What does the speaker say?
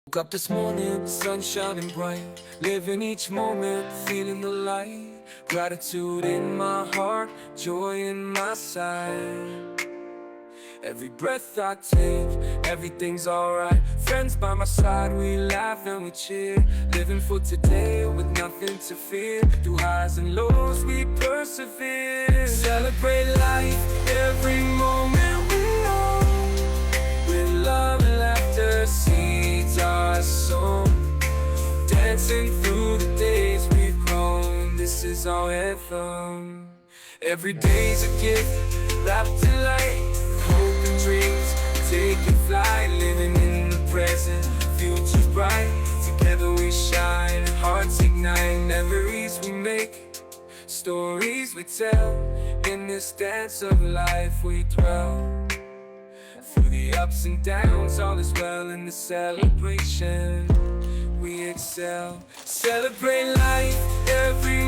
Woke up this morning, sun shining bright, living each moment, feeling the light. Gratitude in my heart, joy in my sight. Every breath I take, everything's alright. Friends by my side, we laugh and we cheer. Living for today with nothing to fear. Through highs and lows we persevere. Celebrate life, every moment we own. With love and laughter, seeds are sown. Dancing through the days we've grown. This is our anthem. Every day's a gift, wrapped in light. Hope and dreams, taking flight. Living in the present, future's bright. Together we shine, hearts ignite. Memories we make, stories we tell. In this dance of life we dwell. Through the ups and downs, all is well. In the celebration we excel. Celebrate life, every